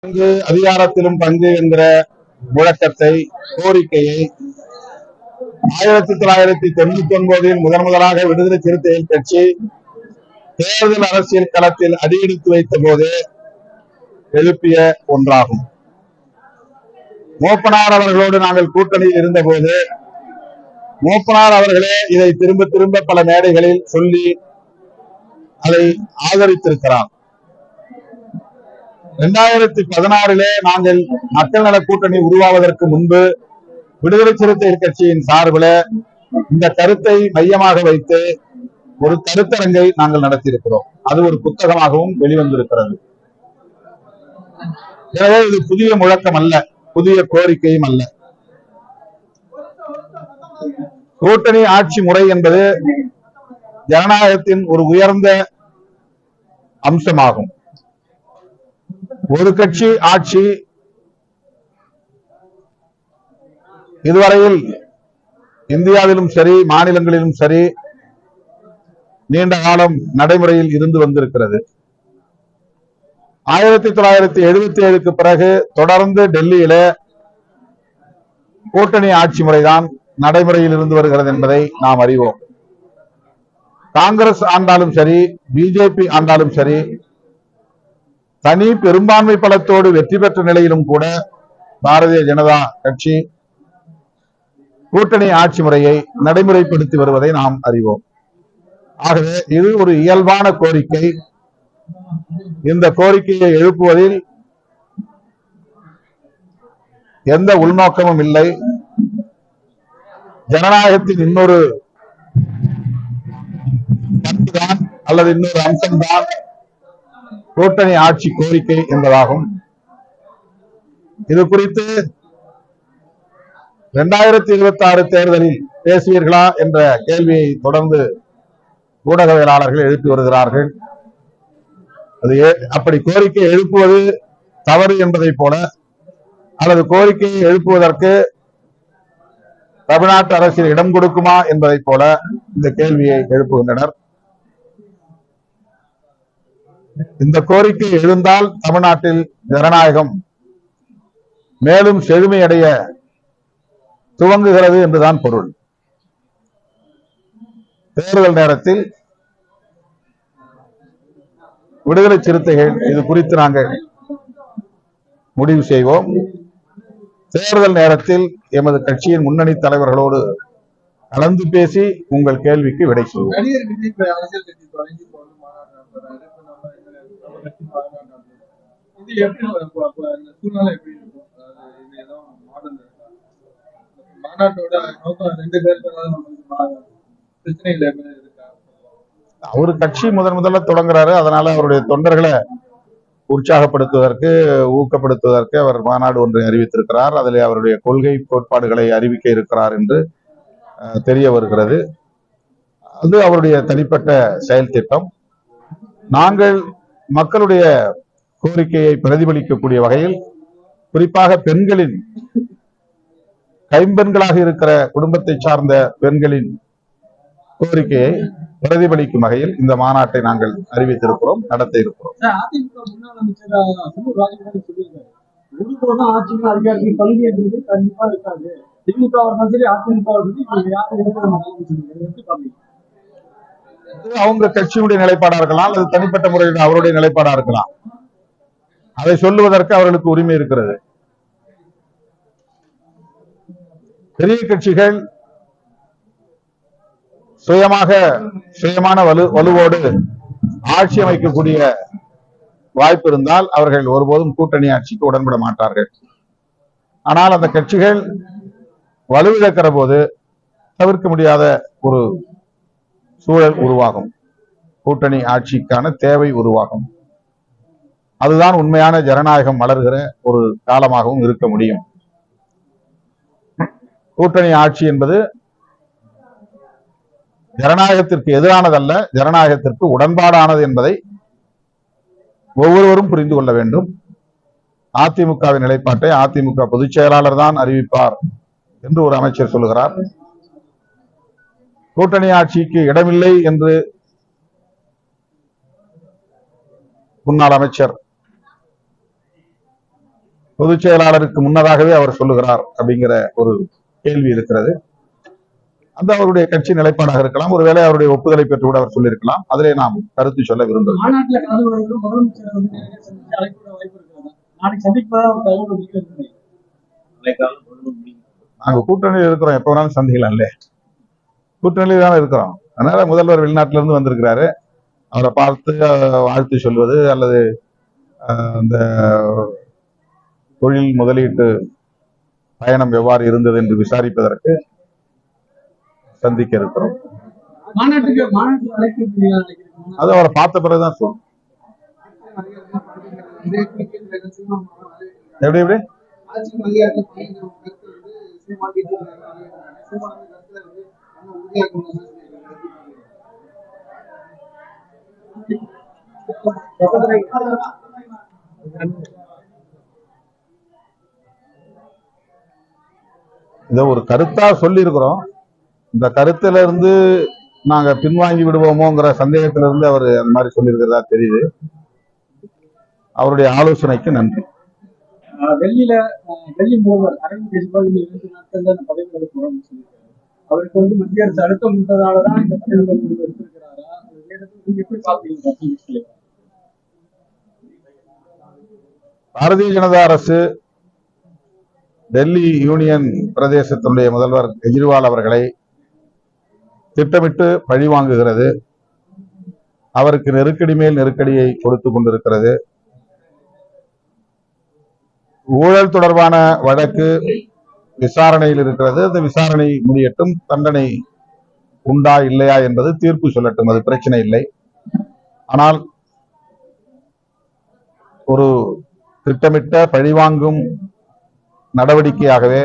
அதிகாரத்திலும் பங்கு என்கிற முழக்கத்தை, கோரிக்கையை 1999 முதலாக விடுதலை சிறுத்தைகள் கட்சி தேர்தல் அரசியல் களத்தில் அடியெடுத்து வைத்த போது எழுப்பிய ஒன்றாகும். மூப்பனார் அவர்களோடு நாங்கள் கூட்டணியில் இருந்த போது மூப்பனார் அவர்களே இதை திரும்ப திரும்ப பல மேடைகளில் சொல்லி அதை ஆதரித்திருக்கிறார். 2016 நாங்கள் மக்கள் நல கூட்டணி உருவாவதற்கு முன்பு விடுதலை சிறுத்தைகள் கட்சியின் சார்பில் இந்த கருத்தை மையமாக வைத்து ஒரு கருத்தரங்கை நாங்கள் நடத்தியிருக்கிறோம். அது ஒரு புத்தகமாகவும் வெளிவந்திருக்கிறது. எனவே இது புதிய முழக்கம் அல்ல, புதிய கோரிக்கையும் அல்ல. கூட்டணி ஆட்சி முறை என்பது ஜனநாயகத்தின் ஒரு உயர்ந்த அம்சமாகும். ஒரு கட்சி ஆட்சி இதுவரையில் இந்தியாவிலும் சரி, மாநிலங்களிலும் சரி, நீண்ட காலம் நடைமுறையில் இருந்து வந்திருக்கிறது. 1977 பிறகு தொடர்ந்து டெல்லியில கூட்டணி ஆட்சி முறைதான் நடைமுறையில் இருந்து வருகிறது என்பதை நாம் அறிவோம். காங்கிரஸ் ஆண்டாலும் சரி, பிஜேபி ஆண்டாலும் சரி, தனி பெரும்பான்மை பலத்தோடு வெற்றி பெற்ற நிலையிலும் கூட பாரதிய ஜனதா கட்சி கூட்டணி ஆட்சி முறையை நடைமுறைப்படுத்தி வருவதை நாம் அறிவோம். ஆகவே இது ஒரு இயல்பான கோரிக்கை. இந்த கோரிக்கையை எழுப்புவதில் எந்த உள்நோக்கமும் இல்லை. ஜனநாயகத்தின் இன்னொரு பண்புதான் அல்லது இன்னொரு அம்சம்தான் கூட்டணி ஆட்சி கோரிக்கை என்பதாகும். இது குறித்து 2026 தேர்தலில் பேசுவீர்களா என்ற கேள்வியை தொடர்ந்து ஊடகவியலாளர்கள் எழுப்பி வருகிறார்கள். அது அப்படி கோரிக்கை எழுப்புவது தவறு என்பதை போல, அல்லது கோரிக்கையை எழுப்புவதற்கு தமிழ்நாட்டு அரசியல் இடம் கொடுக்குமா என்பதை போல இந்த கேள்வியை எழுப்புகின்றனர். இந்த கோரிக்கை எழுந்தால் தமிழ்நாட்டில் ஜனநாயகம் மேலும் செழுமையடைய துவங்குகிறது என்றுதான் பொருள். தேர்தல் நேரத்தில் விடுதலை சிறுத்தைகள் இது குறித்து நாங்கள் முடிவு செய்வோம். தேர்தல் நேரத்தில் எமது கட்சியின் முன்னணி தலைவர்களோடு கலந்து பேசி உங்கள் கேள்விக்கு விடை சொல்வோம். அவரு கட்சி முதல்ல தொடங்குறாரு. அதனால அவருடைய தொண்டர்களை உற்சாகப்படுத்துவதற்கு, ஊக்கப்படுத்துவதற்கு அவர் மாநாடு ஒன்றை அறிவித்திருக்கிறார். அதில் அவருடைய கொள்கை கோட்பாடுகளை அறிவிக்க இருக்கிறார் என்று தெரிய வருகிறது. அது அவருடைய தனிப்பட்ட செயல் திட்டம். நாங்கள் மக்களுடைய கோரிக்கையை பிரதிபலிக்கக்கூடிய வகையில், குறிப்பாக பெண்களின், கைம்பெண்களாக இருக்கிற குடும்பத்தை சார்ந்த பெண்களின் கோரிக்கையை பிரதிபலிக்கும் வகையில் இந்த மாநாட்டை நாங்கள் அறிவித்திருக்கிறோம், நடத்த இருக்கிறோம். அவங்க கட்சியுடைய நிலைப்பாடா இருக்கலாம், அது தனிப்பட்ட முறையில் அவருடைய நிலைப்பாடா இருக்கலாம். அதை சொல்லுவதற்கு அவர்களுக்கு உரிமை இருக்கிறது. பெரிய கட்சிகள் சுயமான வலுவோடு ஆட்சி அமைக்கக்கூடிய வாய்ப்பு இருந்தால் அவர்கள் ஒருபோதும் கூட்டணி ஆட்சிக்கு உடன்பட மாட்டார்கள். ஆனால் அந்த கட்சிகள் வலுவிழக்கிற போது தவிர்க்க முடியாத ஒரு சூழல் உருவாகும், கூட்டணி ஆட்சிக்கான தேவை உருவாகும். அதுதான் உண்மையான ஜனநாயகம் வளர்கிற ஒரு காலமாகவும் இருக்க முடியும். கூட்டணி ஆட்சி என்பது ஜனநாயகத்திற்கு எதிரானதல்ல, ஜனநாயகத்திற்கு உடன்பாடானது என்பதை ஒவ்வொருவரும் புரிந்து கொள்ள வேண்டும். அதிமுகவின் நிலைப்பாட்டை அதிமுக பொதுச் செயலாளர் தான் அறிவிப்பார் என்று ஒரு அமைச்சர் சொல்லுகிறார். கூட்டணி ஆட்சிக்கு இடமில்லை என்று முன்னாள் அமைச்சர் பொதுச் செயலாளருக்கு முன்னதாகவே அவர் சொல்லுகிறார் அப்படிங்கிற ஒரு கேள்வி இருக்கிறது. அந்த அவருடைய கட்சி நிலைப்பாடாக இருக்கலாம், ஒருவேளை அவருடைய ஒப்புதலை பெற்று கூட அவர் சொல்லியிருக்கலாம். அதிலே நாம் கருத்து சொல்ல விரும்புகிறோம். நாங்க கூட்டணியில் இருக்கிறோம், எப்ப வேணாலும் சந்திக்கலாம் இல்ல, கூட்டணியில் தானே இருக்கிறோம். அதனால முதல்வர் வெளிநாட்டில இருந்து வந்திருக்கிறாரு, அவரை பார்த்து வாழ்த்து சொல்வது அல்லது அந்த தொழில் முதலீட்டு பயணம் எவ்வாறு இருந்தது என்று விசாரிப்பதற்கு சந்திக்க இருக்கிறோம். அது அவரை பார்த்த பிறகுதான் சொல்லும். எப்படி எப்படி இத ஒரு கருத்தா சொல்லி இருக்கிறோம். இந்த கருத்துல இருந்து நாங்க பின்வாங்கி விடுவோமோங்கிற சந்தேகத்தில இருந்து அவர் அந்த மாதிரி சொல்லியிருக்கிறதா தெரியுது. அவருடைய ஆலோசனைக்கு நன்றி. டெல்லி முதல்வர் அரவிந்த் கெஜ்ரிவால் 2 நாட்கள்ல அந்த பதவிகளை போறோம்னு சொல்லியிருக்காரு. அவருக்கு வந்து மத்திய அரசு அழுத்தம் கொடுத்ததாலதான் இந்த பதவிகளை முடிவு எடுத்திருக்கிறாரா? எப்படி பாத்தீங்க? பாரதிய ஜனதா அரசு டெல்லி யூனியன் பிரதேசத்தினுடைய முதல்வர் கெஜ்ரிவால் அவர்களை திட்டமிட்டு பழிவாங்குகிறது. அவருக்கு நெருக்கடி மேல் நெருக்கடியை கொடுத்துக் கொண்டிருக்கிறது. ஊழல் தொடர்பான வழக்கு விசாரணையில் இருக்கிறது. அந்த விசாரணை முடியட்டும், தண்டனை உண்டா இல்லையா என்பது தீர்ப்பு சொல்லட்டும், அது பிரச்சனை இல்லை. ஆனால் ஒரு திட்டமிட்ட பழிவாங்கும் நடவடிக்கையாகவே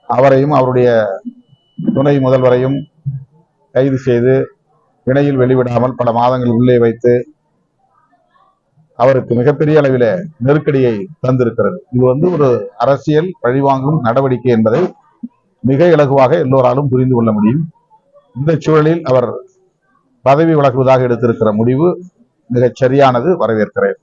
அவரையும் அவருடைய துணை முதல்வரையும் கைது செய்து பிணையில் வெளிவிடாமல் பல மாதங்கள் உள்ளே வைத்து அவருக்கு மிகப்பெரிய அளவில நெருக்கடியை தந்திருக்கிறது. இது ஒரு அரசியல் பழிவாங்கும் நடவடிக்கை என்பதை மிக இலகுவாக எல்லோராலும் புரிந்து கொள்ள முடியும். இந்த சூழலில் அவர் பதவி விலகுவதாக எடுத்திருக்கிற முடிவு மிகச் சரியானது, வரவேற்கிறேன்.